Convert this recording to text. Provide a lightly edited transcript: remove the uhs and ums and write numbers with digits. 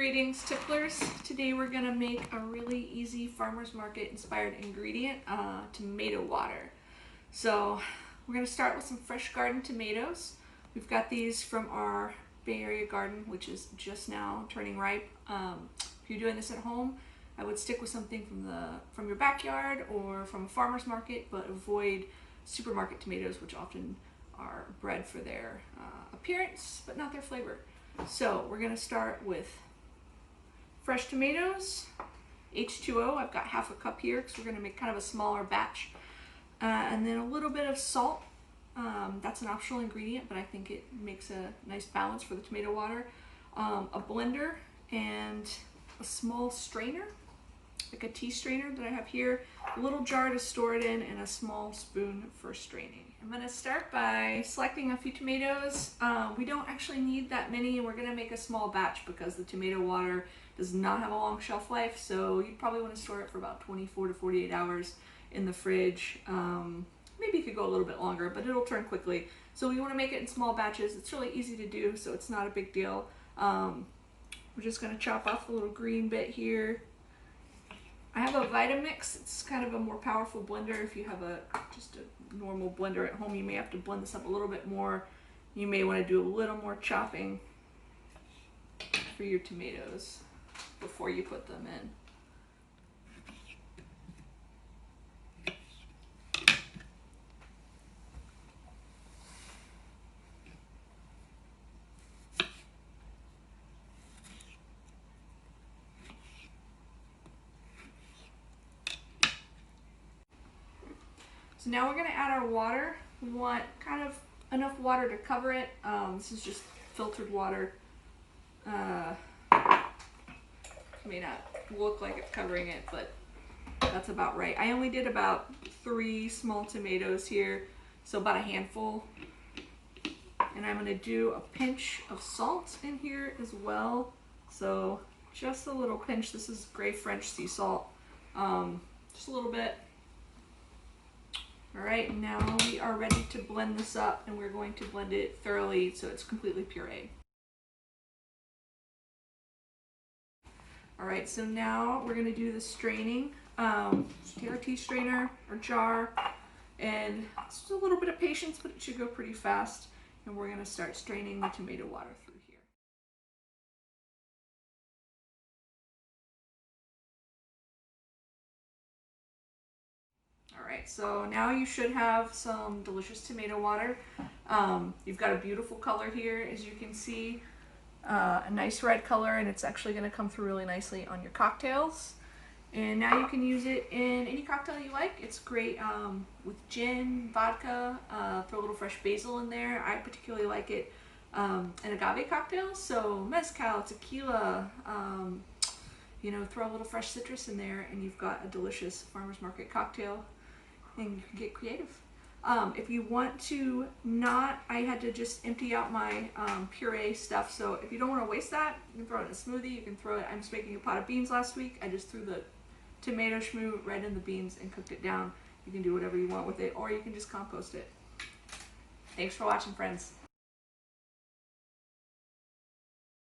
Greetings tipplers. Today we're going to make a really easy farmer's market inspired ingredient, tomato water. So we're going to start with some fresh garden tomatoes. We've got these from our Bay Area garden, which is just now turning ripe. If you're doing this at home, I would stick with something from your backyard or from a farmer's market, but avoid supermarket tomatoes, which often are bred for their appearance but not their flavor. So we're going to start with fresh tomatoes, H2O. I've got half a cup here because we're going to make kind of a smaller batch. And then a little bit of salt. That's an optional ingredient, but I think it makes a nice balance for the tomato water. A blender and a small strainer, like a tea strainer that I have here, a little jar to store it in, and a small spoon for straining. I'm going to start by selecting a few tomatoes. We don't actually need that many, and we're going to make a small batch because the tomato water does not have a long shelf life, so you probably want to store it for about 24 to 48 hours in the fridge. Maybe you could go a little bit longer, but it'll turn quickly. So we want to make it in small batches. It's really easy to do, so it's not a big deal. We're just going to chop off the little green bit here. I have a Vitamix. It's kind of a more powerful blender. If you have just a normal blender at home, you may have to blend this up a little bit more. You may want to do a little more chopping for your tomatoes before you put them in. So now we're going to add our water. We want kind of enough water to cover it. This is just filtered water. May not look like it's covering it, but that's about right. I only did about 3 small tomatoes here, so about a handful. And I'm going to do a pinch of salt in here as well. So just a little pinch. This is gray French sea salt. Just a little bit. All right, now we are ready to blend this up, and we're going to blend it thoroughly so it's completely pureed. All right, so now we're gonna do the straining. Just take our tea strainer or jar, and it's just a little bit of patience, but it should go pretty fast. And we're gonna start straining the tomato water through here. All right, so now you should have some delicious tomato water. You've got a beautiful color here, as you can see. A nice red color, and it's actually going to come through really nicely on your cocktails. And now you can use it in any cocktail you like. It's great with gin, vodka, throw a little fresh basil in there. I particularly like it in agave cocktails, so mezcal, tequila, throw a little fresh citrus in there, and you've got a delicious farmer's market cocktail, and you can get creative. If you want to not, I had to just empty out my puree stuff, so if you don't want to waste that, you can throw it in a smoothie. You can throw it, I was making a pot of beans last week. I just threw the tomato shmoo right in the beans and cooked it down. You can do whatever you want with it, or you can just compost it. Thanks for watching, friends.